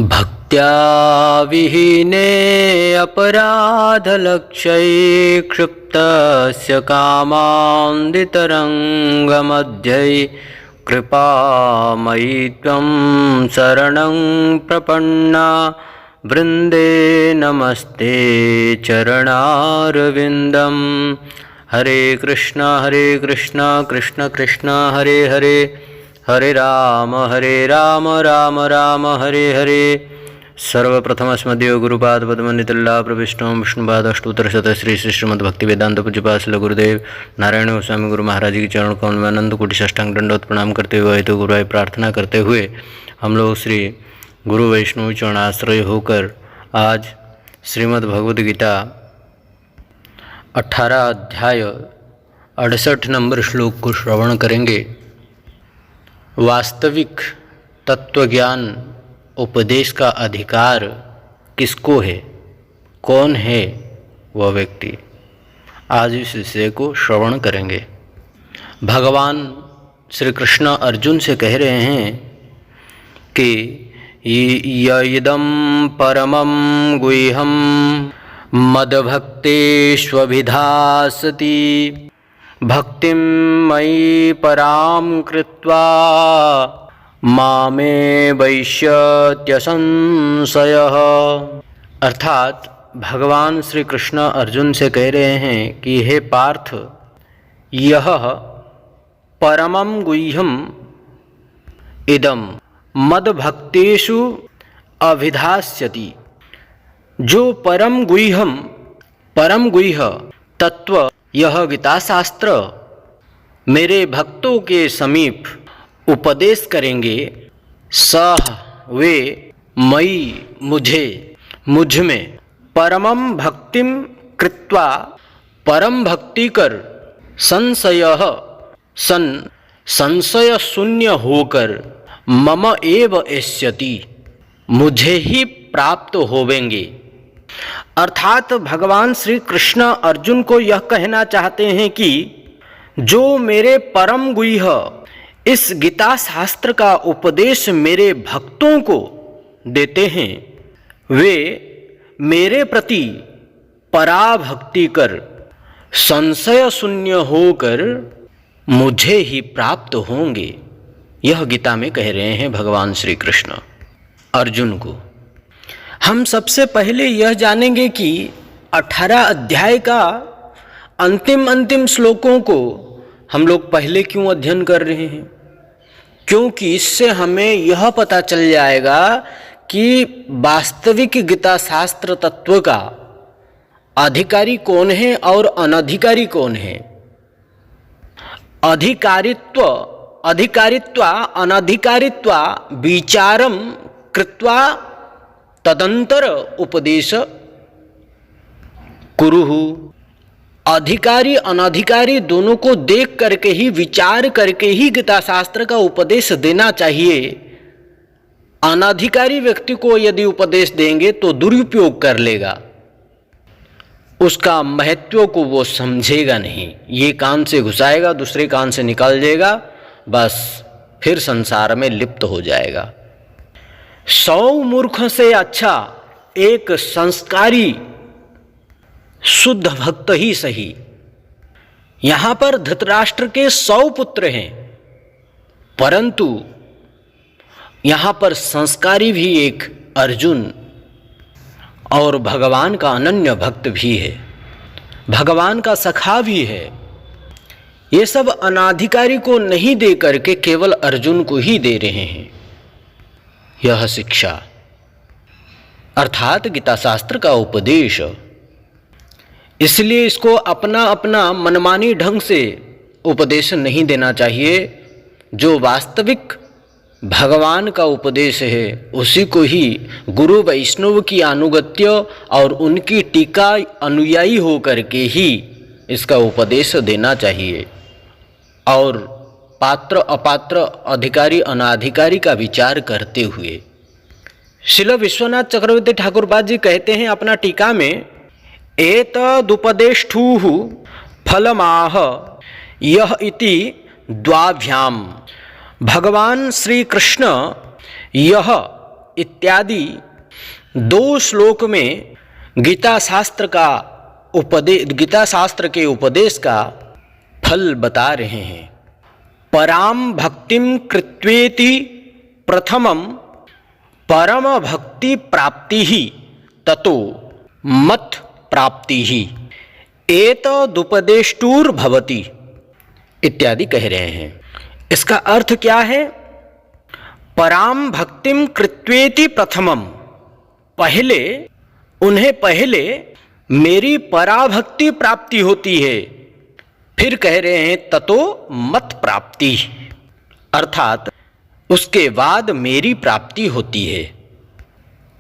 भक्त्या विहीने अपराधलक्ष्यै क्षिप्तस्य कामान्दितरङ्गमध्ये कृपामयि त्वं शरणं प्रपन्ना वृन्दे नमस्ते चरणारविन्दं। हरे कृष्ण कृष्ण कृष्ण हरे हरे, हरे राम राम राम हरे हरे। सर्वप्रथम अस्मदीय गुरुपाद पद्मनितल्ला प्रविष्णु विष्णुपादष्टोत्तरशत श्री श्रीमद् भक्ति वेदांत पूज्यपाद श्रील गुरुदेव नारायण गोस्वामी गुरु महाराज की चरण कमल में अनंत कोटि साष्टांग दंडवत प्रणाम करते हुए तो गुरुभाई प्रार्थना करते हुए हम लोग श्री गुरु वैष्णव चरणाश्रय होकर आज श्रीमद् भगवद गीता 18 अध्याय 68 नंबर श्लोक को श्रवण करेंगे। वास्तविक तत्वज्ञान उपदेश का अधिकार किसको है, कौन है वह व्यक्ति, आज इस विषय को श्रवण करेंगे। भगवान श्री कृष्ण अर्जुन से कह रहे हैं कि यदं परमं गुह्यं मद्भक्तेष्वभिधास्यति भक्तिं मयि परां कृत्वा मामे वैष्यत्यसंशयः। अर्थात भगवान श्री कृष्ण अर्जुन से कह रहे हैं कि हे पार्थ, यह परमं गुह्यम इदं मद्भक्तेषु अभिधास्यति, जो परम गुह्य तत्व यह गीता शास्त्र मेरे भक्तों के समीप उपदेश करेंगे, सह वे मई मुझ में परमं भक्तिम कृत्वा परम भक्ति कर संशय शून्य होकर मम एव एष्यति, मुझे ही प्राप्त होवेंगे। अर्थात भगवान श्री कृष्ण अर्जुन को यह कहना चाहते हैं कि जो मेरे परम गुह्य इस गीता शास्त्र का उपदेश मेरे भक्तों को देते हैं, वे मेरे प्रति पराभक्ति कर संशय शून्य होकर मुझे ही प्राप्त होंगे। यह गीता में कह रहे हैं भगवान श्री कृष्ण अर्जुन को। हम सबसे पहले यह जानेंगे कि 18 अध्याय का अंतिम श्लोकों को हम लोग पहले क्यों अध्ययन कर रहे हैं, क्योंकि इससे हमें यह पता चल जाएगा कि वास्तविक गीता शास्त्र तत्व का अधिकारी कौन है और अनधिकारी कौन है। अधिकारित्व अनधिकारित्व विचारम कृत्वा तदंतर उपदेश कुरुहु। अधिकारी अनधिकारी दोनों को देख करके ही, विचार करके ही गीता शास्त्र का उपदेश देना चाहिए। अनधिकारी व्यक्ति को यदि उपदेश देंगे तो दुरुपयोग कर लेगा, उसका महत्व को वो समझेगा नहीं, ये कान से घुसाएगा दूसरे कान से निकल जाएगा, बस फिर संसार में लिप्त हो जाएगा। 100 मूर्ख से अच्छा एक संस्कारी शुद्ध भक्त ही सही। यहां पर धृतराष्ट्र के 100 पुत्र हैं, परंतु यहां पर संस्कारी भी एक अर्जुन और भगवान का अनन्य भक्त भी है, भगवान का सखा भी है। ये सब अनाधिकारी को नहीं दे करके केवल अर्जुन को ही दे रहे हैं यह शिक्षा, अर्थात गीता शास्त्र का उपदेश। इसलिए इसको अपना अपना मनमानी ढंग से उपदेश नहीं देना चाहिए। जो वास्तविक भगवान का उपदेश है उसी को ही गुरु वैष्णव की अनुगत्य और उनकी टीका अनुयायी हो करके ही इसका उपदेश देना चाहिए, और पात्र अपात्र अधिकारी अनाधिकारी का विचार करते हुए। श्रील विश्वनाथ चक्रवर्ती ठाकुर पाद जी कहते हैं अपना टीका में, एतदुपदेष्टुः फलमाह यह इति द्वाभ्याम। भगवान श्री कृष्ण यह इत्यादि 2 श्लोक में गीता शास्त्र के उपदेश का फल बता रहे हैं। पराम भक्तिम कृत्वेति प्रथमम परम भक्ति प्राप्ति ही ततो मत प्राप्ति ही एतदुपदेष्टुर भवति इत्यादि कह रहे हैं। इसका अर्थ क्या है? पराम भक्तिम कृत्वेति प्रथमम, उन्हें पहले मेरी पराभक्ति प्राप्ति होती है। फिर कह रहे हैं ततो मत प्राप्ति, अर्थात उसके बाद मेरी प्राप्ति होती है।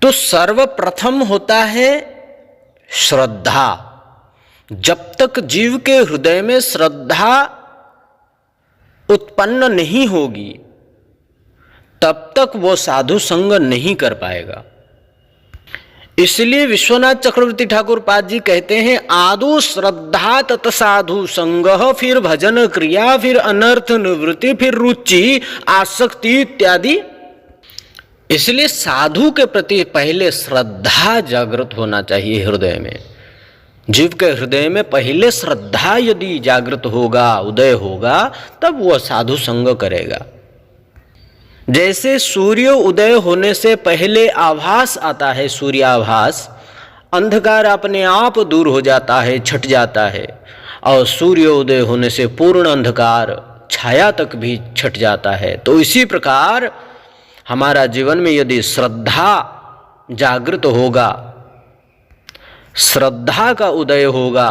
तो सर्वप्रथम होता है श्रद्धा। जब तक जीव के हृदय में श्रद्धा उत्पन्न नहीं होगी तब तक वो साधु संग नहीं कर पाएगा। इसलिए विश्वनाथ चक्रवर्ती ठाकुर पाद जी कहते हैं आदो श्रद्धा तत साधु संग, फिर भजन क्रिया, फिर अनर्थ निवृत्ति, फिर रुचि आसक्ति इत्यादि। इसलिए साधु के प्रति पहले श्रद्धा जागृत होना चाहिए हृदय में। जीव के हृदय में पहले श्रद्धा यदि जागृत होगा, उदय होगा, तब वह साधु संग करेगा। जैसे सूर्य उदय होने से पहले आभास आता है, सूर्याभास, अंधकार अपने आप दूर हो जाता है, छट जाता है, और सूर्य उदय होने से पूर्ण अंधकार छाया तक भी छट जाता है। तो इसी प्रकार हमारा जीवन में यदि श्रद्धा जागृत होगा, श्रद्धा का उदय होगा,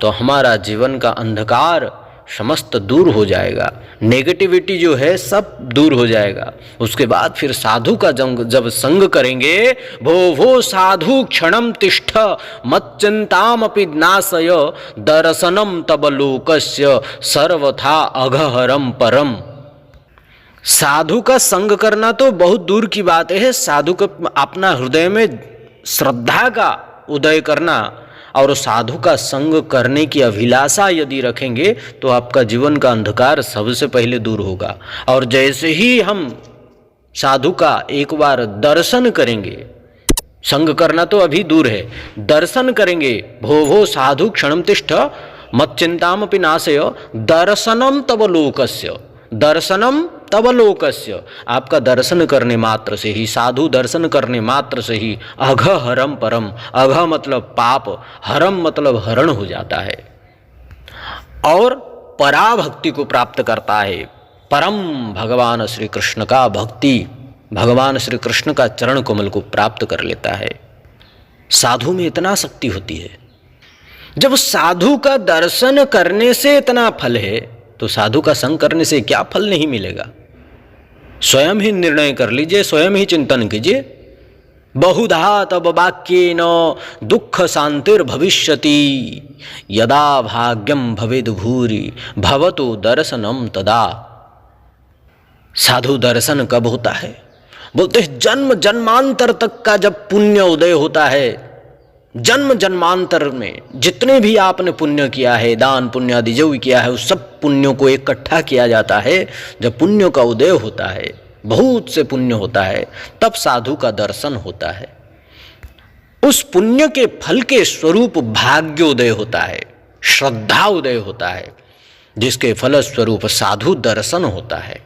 तो हमारा जीवन का अंधकार समस्त दूर हो जाएगा, नेगेटिविटी जो है सब दूर हो जाएगा। उसके बाद फिर साधु का जब संग करेंगे, भो साधु क्षणम तिष्ठ मच्चिंतामपि नाशय दर्शनम तब लोकस्य सर्वथा अघहरम परम। साधु का संग करना तो बहुत दूर की बात है, साधु का अपना हृदय में श्रद्धा का उदय करना और साधु का संग करने की अभिलाषा यदि रखेंगे तो आपका जीवन का अंधकार सबसे पहले दूर होगा। और जैसे ही हम साधु का एक बार दर्शन करेंगे, संग करना तो अभी दूर है, दर्शन करेंगे, भो साधु क्षणम तिष्ठ मच्चिंतामपि नाशय दर्शनम तब लोकस्य, दर्शनम तब लोकस्य। आपका दर्शन करने मात्र से ही, साधु दर्शन करने मात्र से ही अघ हरम परम, अघ मतलब पाप, हरम मतलब हरण हो जाता है और पराभक्ति को प्राप्त करता है। परम भगवान श्री कृष्ण का भक्ति, भगवान श्री कृष्ण का चरण कमल को प्राप्त कर लेता है। साधु में इतना शक्ति होती है। जब साधु का दर्शन करने से इतना फल है तो साधु का संग करने से क्या फल नहीं मिलेगा? स्वयं ही निर्णय कर लीजिए, स्वयं ही चिंतन कीजिए। बहुधा तब वाक्येन दुख शांतिर भविष्यति यदा भाग्यम भवेद भूरि भवतु दर्शनम तदा। साधु दर्शन कब होता है? बोलते हैं जन्म जन्मांतर तक का जब पुण्य उदय होता है। जन्म जन्मांतर में जितने भी आपने पुण्य किया है, दान पुण्य आदि जो भी किया है, उस सब पुण्यों को इकट्ठा किया जाता है। जब पुण्यों का उदय होता है, बहुत से पुण्य होता है, तब साधु का दर्शन होता है। उस पुण्य के फल के स्वरूप भाग्योदय होता है, श्रद्धा उदय होता है, जिसके फलस्वरूप साधु दर्शन होता है।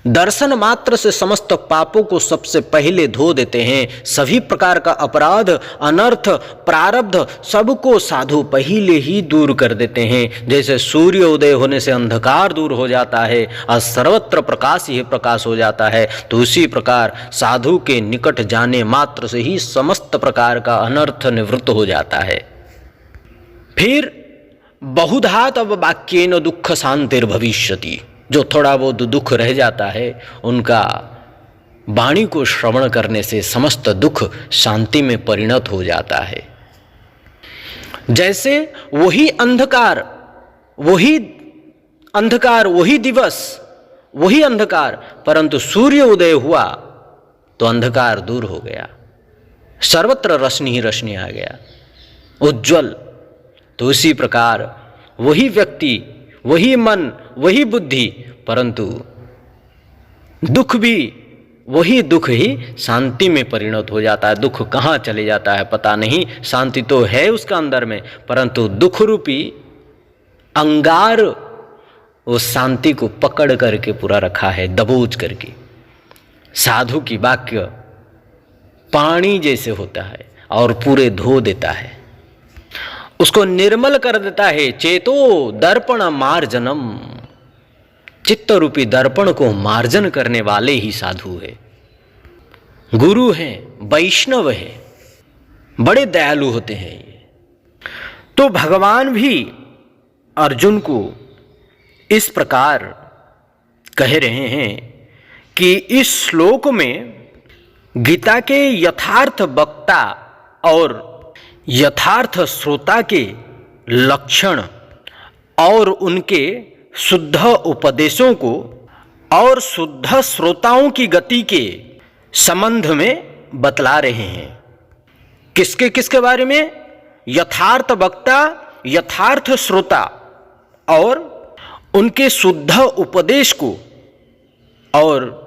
दर्शन मात्र से समस्त पापों को सबसे पहले धो देते हैं। सभी प्रकार का अपराध, अनर्थ, प्रारब्ध सबको साधु पहले ही दूर कर देते हैं। जैसे सूर्य उदय होने से अंधकार दूर हो जाता है और सर्वत्र प्रकाश ही प्रकाश हो जाता है, तो उसी प्रकार साधु के निकट जाने मात्र से ही समस्त प्रकार का अनर्थ निवृत्त हो जाता है। फिर बहुधा तब वाक्येन दुख शांतिर्भविष्यति, जो थोड़ा बहुत दुख रह जाता है उनका वाणी को श्रवण करने से समस्त दुख शांति में परिणत हो जाता है। जैसे वही अंधकार, वही दिवस, वही अंधकार, परंतु सूर्य उदय हुआ तो अंधकार दूर हो गया, सर्वत्र रोशनी ही रोशनी आ गया, उज्ज्वल। तो उसी प्रकार वही व्यक्ति, वही मन, वही बुद्धि, परंतु दुख भी वही दुख ही शांति में परिणत हो जाता है। दुख कहाँ चले जाता है पता नहीं, शांति तो है उसका अंदर में, परंतु दुख रूपी अंगार उस शांति को पकड़ करके पूरा रखा है, दबोच करके। साधु की वाक्य पानी जैसे होता है और पूरे धो देता है, उसको निर्मल कर देता है। चेतो दर्पण मार्जनम, चित्त रूपी दर्पण को मार्जन करने वाले ही साधु है, गुरु हैं, वैष्णव है, बड़े दयालु होते हैं ये। तो भगवान भी अर्जुन को इस प्रकार कह रहे हैं कि इस श्लोक में गीता के यथार्थ वक्ता और यथार्थ श्रोता के लक्षण और उनके शुद्ध उपदेशों को और शुद्ध श्रोताओं की गति के संबंध में बतला रहे हैं। किसके किसके बारे में? यथार्थ वक्ता, यथार्थ श्रोता और उनके शुद्ध उपदेश को और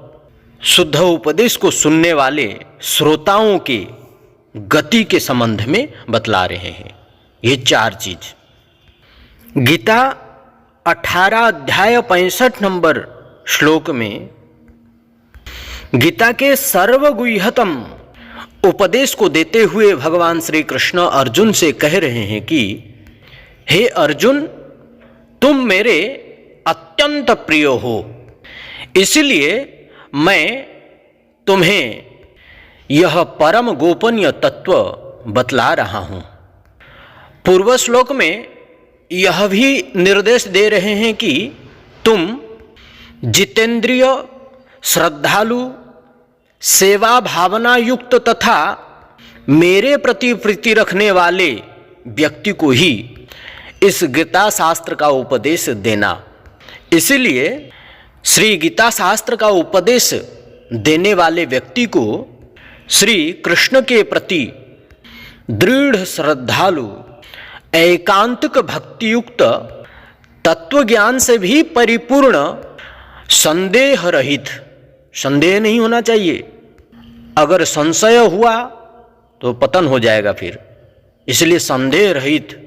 शुद्ध उपदेश को सुनने वाले श्रोताओं के गति के संबंध में बतला रहे हैं। ये चार चीज गीता 18 अध्याय 65 नंबर श्लोक में गीता के सर्वगुह्यतम उपदेश को देते हुए भगवान श्री कृष्ण अर्जुन से कह रहे हैं कि हे अर्जुन, तुम मेरे अत्यंत प्रिय हो, इसलिए मैं तुम्हें यह परम गोपनीय तत्व बतला रहा हूं। पूर्व श्लोक में यह भी निर्देश दे रहे हैं कि तुम जितेंद्रिय, श्रद्धालु, सेवा भावना युक्त तथा मेरे प्रति प्रीति रखने वाले व्यक्ति को ही इस गीता शास्त्र का उपदेश देना। इसलिए श्री गीता शास्त्र का उपदेश देने वाले व्यक्ति को श्री कृष्ण के प्रति दृढ़ श्रद्धालु, एकांतिक भक्तियुक्त, तत्व ज्ञान से भी परिपूर्ण, संदेह रहित, संदेह नहीं होना चाहिए। अगर संशय हुआ तो पतन हो जाएगा फिर, इसलिए संदेह रहित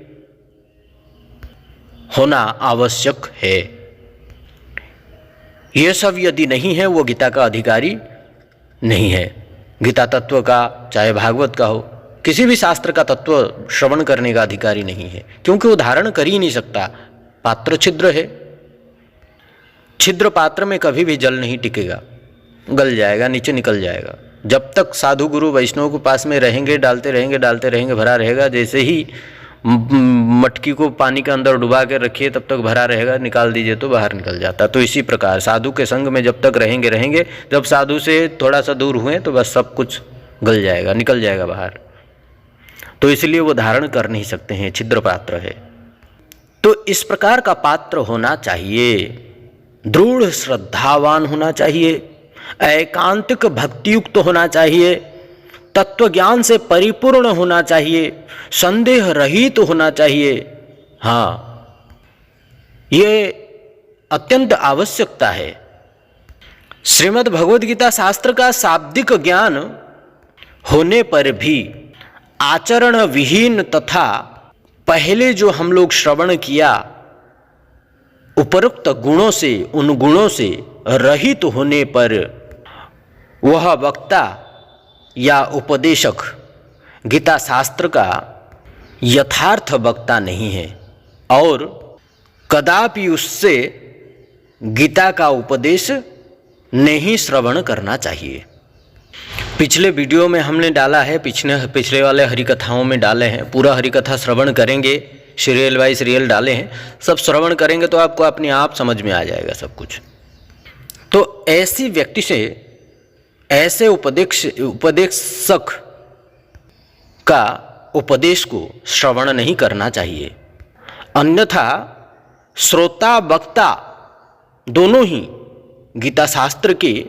होना आवश्यक है। यह सब यदि नहीं है वो गीता का अधिकारी नहीं है। गीता तत्व का, चाहे भागवत का हो, किसी भी शास्त्र का तत्व श्रवण करने का अधिकारी नहीं है, क्योंकि वो धारण कर ही नहीं सकता। पात्र छिद्र है, छिद्र पात्र में कभी भी जल नहीं टिकेगा, गल जाएगा, नीचे निकल जाएगा। जब तक साधु गुरु वैष्णव के पास में रहेंगे, डालते रहेंगे, भरा रहेगा। जैसे ही मटकी को पानी के अंदर डुबा के रखिए तब तक भरा रहेगा, निकाल दीजिए तो बाहर निकल जाता। तो इसी प्रकार साधु के संग में जब तक रहेंगे, जब साधु से थोड़ा सा दूर हुए तो बस सब कुछ गल जाएगा, निकल जाएगा बाहर। तो इसलिए वो धारण कर नहीं सकते हैं, छिद्र पात्र है। तो इस प्रकार का पात्र होना चाहिए, दृढ़ श्रद्धावान होना चाहिए, एकांतिक भक्तियुक्त होना चाहिए, तत्व ज्ञान से परिपूर्ण होना चाहिए, संदेह रहित होना चाहिए। हाँ, ये अत्यंत आवश्यकता है। श्रीमद् भगवद गीता शास्त्र का शाब्दिक ज्ञान होने पर भी आचरण विहीन तथा पहले जो हम लोग श्रवण किया उपरोक्त गुणों से, उन गुणों से रहित होने पर वह वक्ता या उपदेशक गीता शास्त्र का यथार्थ वक्ता नहीं है और कदापि उससे गीता का उपदेश नहीं श्रवण करना चाहिए। पिछले वीडियो में हमने डाला है, पिछले वाले हरिकथाओं में डाले हैं। पूरा हरिकथा श्रवण करेंगे, सीरियल बाय सीरियल डाले हैं, सब श्रवण करेंगे तो आपको अपने आप समझ में आ जाएगा सब कुछ। तो ऐसी व्यक्ति से, ऐसे उपदेशक का उपदेश को श्रवण नहीं करना चाहिए, अन्यथा श्रोता वक्ता दोनों ही गीता शास्त्र के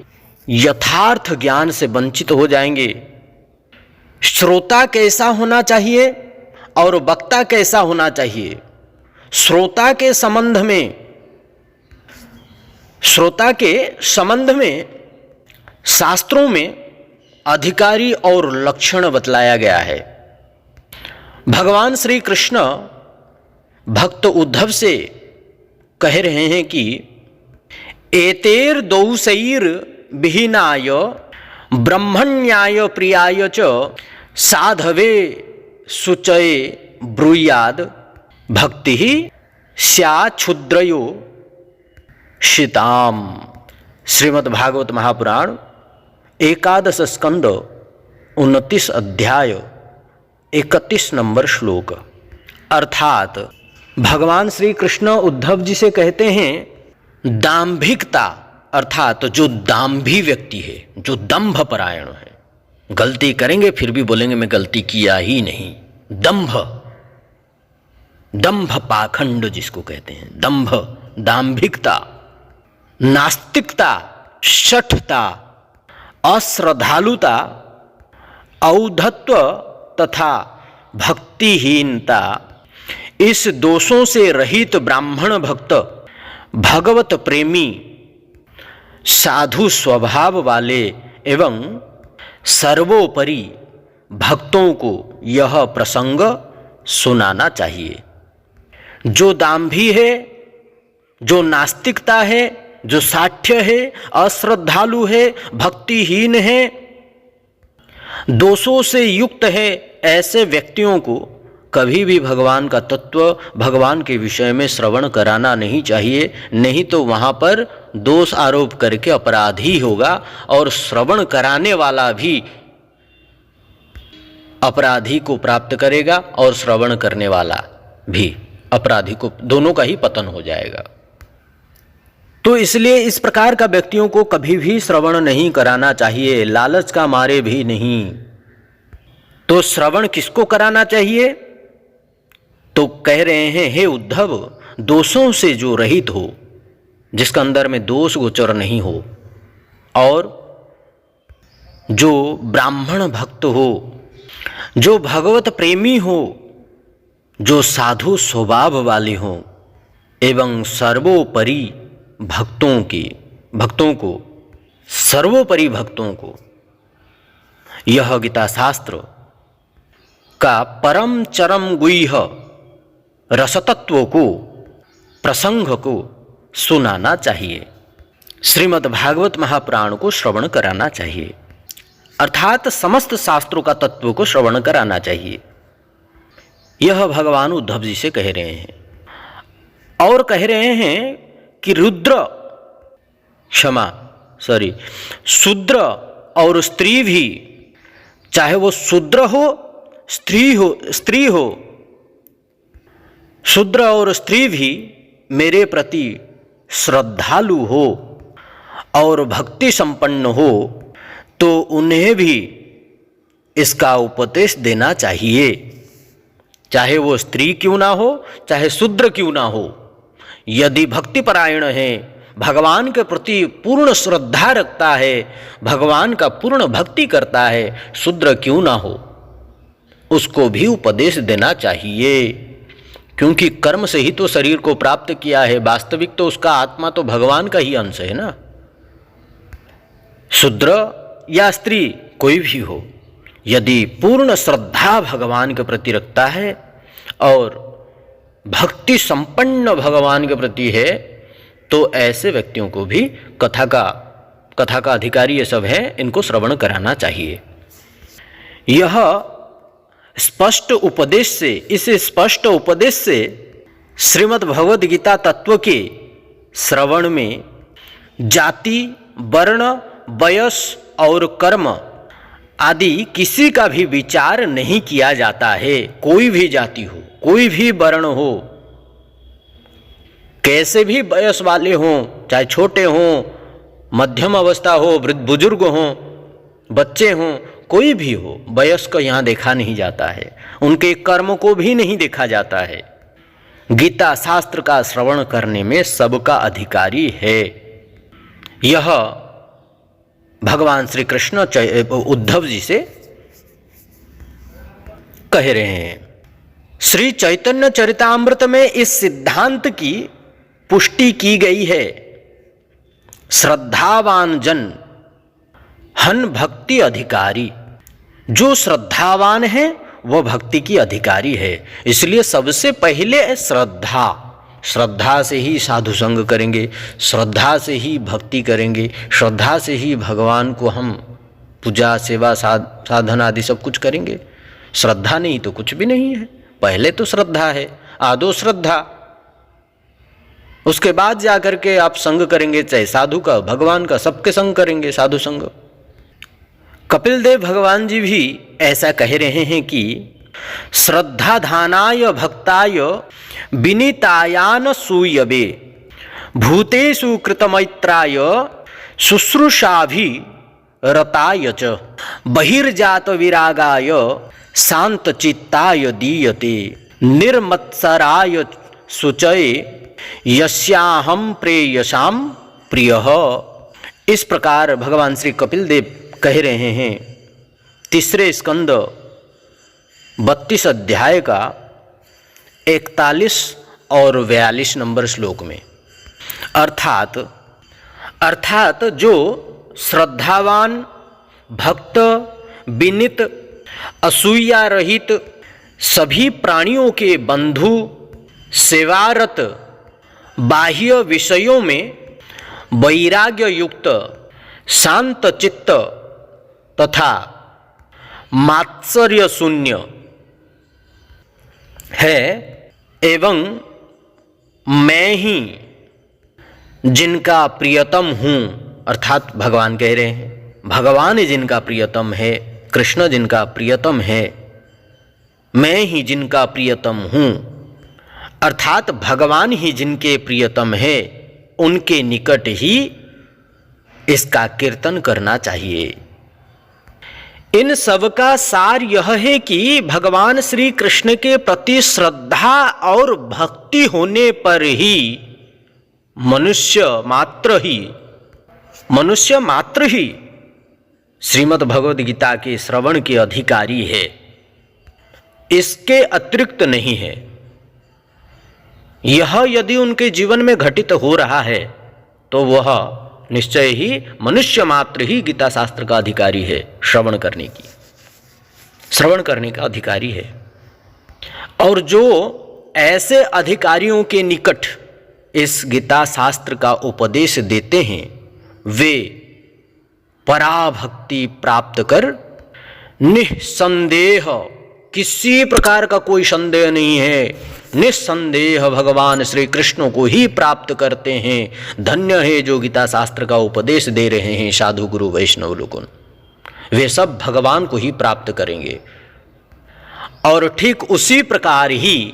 यथार्थ ज्ञान से वंचित हो जाएंगे। श्रोता कैसा होना चाहिए और वक्ता कैसा होना चाहिए? श्रोता के संबंध में शास्त्रों में अधिकारी और लक्षण बतलाया गया है। भगवान श्री कृष्ण भक्त उद्धव से कह रहे हैं कि एतेर दौसैर विहीनाय ब्रह्मण्याय प्रियाय च साधवे शुचये ब्रूयाद भक्ति स्याच्छुद्रयो शिताम। श्रीमद्भागवत महापुराण 11 स्कंद 29 अध्याय 31 नंबर श्लोक। अर्थात भगवान श्री कृष्ण उद्धव जी से कहते हैं दाम्भिकता अर्थात जो दाम्भी व्यक्ति है, जो दंभ परायण है, गलती करेंगे फिर भी बोलेंगे मैं गलती किया ही नहीं, दंभ, दंभ पाखंड जिसको कहते हैं, दंभ, दाम्भिकता, नास्तिकता, शठता, अश्रद्धालुता, औद्धत्व तथा भक्तिहीनता, इस दोषों से रहित ब्राह्मण भक्त, भगवत प्रेमी, साधु स्वभाव वाले एवं सर्वोपरि भक्तों को यह प्रसंग सुनाना चाहिए। जो दाम्भी है, जो नास्तिकता है, जो साठ्य है, अश्रद्धालु है, भक्तिहीन है, दोषों से युक्त है, ऐसे व्यक्तियों को कभी भी भगवान का तत्व, भगवान के विषय में श्रवण कराना नहीं चाहिए। नहीं तो वहाँ पर दोष आरोप करके अपराधी होगा और श्रवण कराने वाला भी अपराधी को प्राप्त करेगा और श्रवण करने वाला भी अपराधी को, दोनों का ही पतन हो जाएगा। तो इसलिए इस प्रकार का व्यक्तियों को कभी भी श्रवण नहीं कराना चाहिए, लालच का मारे भी नहीं। तो श्रवण किसको कराना चाहिए? तो कह रहे हैं हे उद्धव, दोषों से जो रहित हो, जिसका अंदर में दोष गोचर नहीं हो, और जो ब्राह्मण भक्त हो, जो भगवत प्रेमी हो, जो साधु स्वभाव वाले हो, एवं सर्वोपरि भक्तों को सर्वोपरि भक्तों को यह गीता शास्त्र का परम चरम गुह्य रसतत्व को, प्रसंग को सुनाना चाहिए। श्रीमद् भागवत महापुराण को श्रवण कराना चाहिए, अर्थात समस्त शास्त्रों का तत्व को श्रवण कराना चाहिए। यह भगवान उद्धव जी से कह रहे हैं। और कह रहे हैं कि शूद्र और स्त्री भी, चाहे वो शूद्र हो, स्त्री हो, शूद्र और स्त्री भी मेरे प्रति श्रद्धालु हो और भक्ति संपन्न हो, तो उन्हें भी इसका उपदेश देना चाहिए। चाहे वो स्त्री क्यों ना हो, चाहे शूद्र क्यों ना हो, यदि भक्ति परायण है, भगवान के प्रति पूर्ण श्रद्धा रखता है, भगवान का पूर्ण भक्ति करता है, शूद्र क्यों ना हो, उसको भी उपदेश देना चाहिए। क्योंकि कर्म से ही तो शरीर को प्राप्त किया है, वास्तविक तो उसका आत्मा तो भगवान का ही अंश है ना। शूद्र या स्त्री कोई भी हो, यदि पूर्ण श्रद्धा भगवान के प्रति रखता है और भक्ति संपन्न भगवान के प्रति है, तो ऐसे व्यक्तियों को भी कथा का अधिकारी ये सब है, इनको श्रवण कराना चाहिए। यह स्पष्ट उपदेश से, इस स्पष्ट उपदेश से श्रीमद् भगवद गीता तत्व के श्रवण में जाति, वर्ण, वयस और कर्म आदि किसी का भी विचार नहीं किया जाता है। कोई भी जाति हो, कोई भी वर्ण हो, कैसे भी वयस वाले हों, चाहे छोटे हों, मध्यम अवस्था हो, वृद्ध बुजुर्ग हों, बच्चे हों, कोई भी हो, वयस्क यहाँ देखा नहीं जाता है, उनके कर्म को भी नहीं देखा जाता है। गीता शास्त्र का श्रवण करने में सबका अधिकारी है। यह भगवान श्री कृष्ण उद्धव जी से कह रहे हैं। श्री चैतन्य चरितामृत में इस सिद्धांत की पुष्टि की गई है। श्रद्धावान जन हन भक्ति अधिकारी। जो श्रद्धावान है वह भक्ति की अधिकारी है। इसलिए सबसे पहले श्रद्धा, श्रद्धा से ही साधु संग करेंगे, श्रद्धा से ही भक्ति करेंगे, श्रद्धा से ही भगवान को हम पूजा सेवा साधन आदि सब कुछ करेंगे। श्रद्धा नहीं तो कुछ भी नहीं है। पहले तो श्रद्धा है, आदो श्रद्धा, उसके बाद जाकर के आप संग करेंगे, चाहे साधु का भगवान का, सबके संग करेंगे साधु संग। कपिल देव भगवान जी भी ऐसा कह रहे हैं कि श्रद्धाधानाय भक्ताय विनीतायान सूयवे भूतेषु कृतमैत्राय शुश्रूषाभि रताय च बहिर्जात विरागाय शांतचित्ताय दीयते निर्मत्सराय शुचये यस्याहं प्रेयसाम प्रियः। इस प्रकार भगवान श्री कपिल देव कह रहे हैं तीसरे स्कंद 32 अध्याय का 41 और 42 नंबर श्लोक में। अर्थात जो श्रद्धावान भक्त विनित असूया रहित सभी प्राणियों के बंधु सेवारत बाह्य विषयों में वैराग्य युक्त शांत चित्त तथा मात्सर्य शून्य है एवं मैं ही जिनका प्रियतम हूँ, अर्थात भगवान कह रहे हैं भगवान ही जिनका प्रियतम है, कृष्ण जिनका प्रियतम है, मैं ही जिनका प्रियतम हूँ, अर्थात भगवान ही जिनके प्रियतम है उनके निकट ही इसका कीर्तन करना चाहिए। इन सब का सार यह है कि भगवान श्री कृष्ण के प्रति श्रद्धा और भक्ति होने पर ही मनुष्य मात्र ही श्रीमद् भगवद गीता के श्रवण के अधिकारी है, इसके अतिरिक्त नहीं है। यह यदि उनके जीवन में घटित हो रहा है तो वह निश्चय ही मनुष्य मात्र ही गीता शास्त्र का अधिकारी है, श्रवण करने का अधिकारी है। और जो ऐसे अधिकारियों के निकट इस गीता शास्त्र का उपदेश देते हैं वे पराभक्ति प्राप्त कर निसंदेह, किसी प्रकार का कोई संदेह नहीं है, निस्संदेह भगवान श्री कृष्ण को ही प्राप्त करते हैं। धन्य है जो गीता शास्त्र का उपदेश दे रहे हैं साधु गुरु वैष्णव लोगों, वे सब भगवान को ही प्राप्त करेंगे। और ठीक उसी प्रकार ही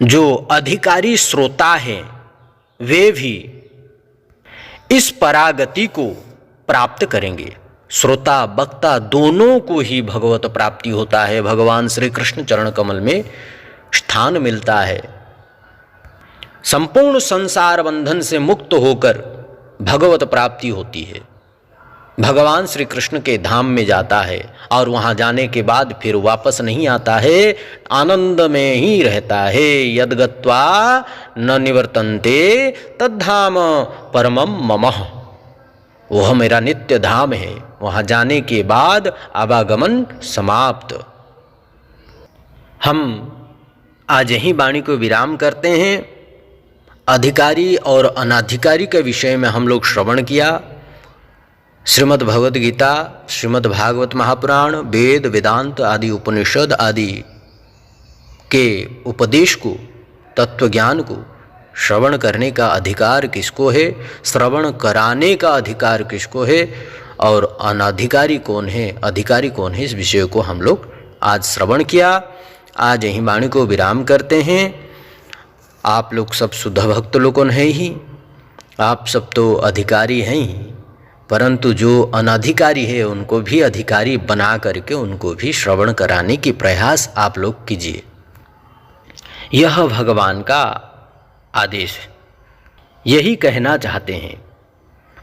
जो अधिकारी श्रोता हैं वे भी इस परागति को प्राप्त करेंगे। श्रोता वक्ता दोनों को ही भगवत प्राप्ति होता है, भगवान श्री कृष्ण चरण कमल में स्थान मिलता है। संपूर्ण संसार बंधन से मुक्त होकर भगवत प्राप्ति होती है, भगवान श्री कृष्ण के धाम में जाता है और वहाँ जाने के बाद फिर वापस नहीं आता है, आनंद में ही रहता है। यद्गत्वा न निवर्तन्ते तद्धाम परमम ममः, वह मेरा नित्य धाम है, वहाँ जाने के बाद आवागमन समाप्त। हम आज यही वाणी को विराम करते हैं। अधिकारी और अनाधिकारी के विषय में हम लोग श्रवण किया। श्रीमद् भगवद गीता, श्रीमद् भागवत महापुराण, वेद वेदांत आदि उपनिषद आदि के उपदेश को, तत्व ज्ञान को श्रवण करने का अधिकार किसको है, श्रवण कराने का अधिकार किसको है और अनाधिकारी कौन है, अधिकारी कौन है, इस विषय को हम लोग आज श्रवण किया। आज यही वाणी को विराम करते हैं। आप लोग सब शुद्ध भक्त लोगों हैं ही, आप सब तो अधिकारी हैं ही, परंतु जो अनाधिकारी है उनको भी अधिकारी बना करके उनको भी श्रवण कराने की प्रयास आप लोग कीजिए। यह भगवान का आदेश है, यही कहना चाहते हैं।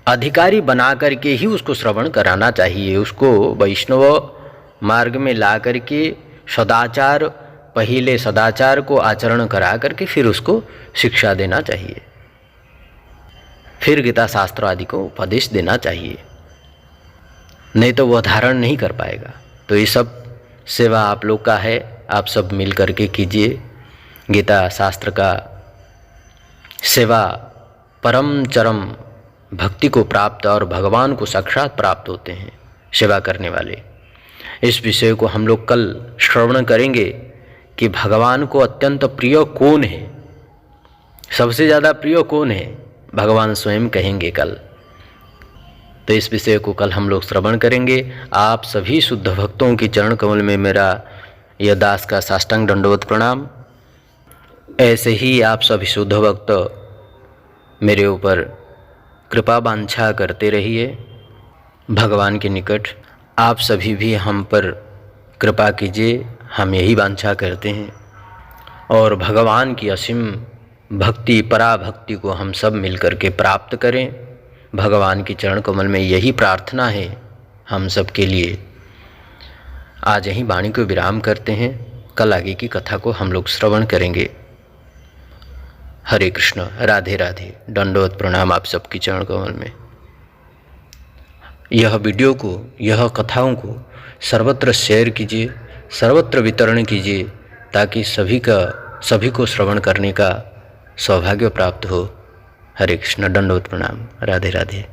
अधिकारी बना करके ही उसको श्रवण कराना चाहिए, उसको वैष्णव मार्ग में ला करके सदाचार, पहले सदाचार को आचरण करा करके फिर उसको शिक्षा देना चाहिए। फिर गीता शास्त्र आदि को उपदेश देना चाहिए, नहीं तो वह धारण नहीं कर पाएगा। तो ये सब सेवा आप लोग का है, आप सब मिल करके कीजिए। गीता शास्त्र का सेवा परम चरम भक्ति को प्राप्त और भगवान को साक्षात प्राप्त होते हैं सेवा करने वाले। इस विषय को हम लोग कल श्रवण करेंगे कि भगवान को अत्यंत प्रिय कौन है, सबसे ज़्यादा प्रिय कौन है, भगवान स्वयं कहेंगे कल। तो इस विषय को कल हम लोग श्रवण करेंगे। आप सभी शुद्ध भक्तों की चरण कमल में मेरा यह दास का साष्टांग दंडवत प्रणाम। ऐसे ही आप सभी शुद्ध भक्त मेरे ऊपर कृपा वांछा करते रहिए। भगवान के निकट आप सभी भी हम पर कृपा कीजिए, हम यही वांछा करते हैं। और भगवान की असीम भक्ति, पराभक्ति को हम सब मिलकर के प्राप्त करें। भगवान की चरण कमल में यही प्रार्थना है हम सब के लिए। आज यहीं वाणी को विराम करते हैं, कल आगे की कथा को हम लोग श्रवण करेंगे। हरे कृष्ण, राधे राधे, दंडवत प्रणाम आप सबकी चरण कमल में। यह वीडियो को, यह कथाओं को सर्वत्र शेयर कीजिए, सर्वत्र वितरण कीजिए, ताकि सभी को श्रवण करने का सौभाग्य प्राप्त हो। हरे कृष्ण, दंडवत प्रणाम, राधे राधे।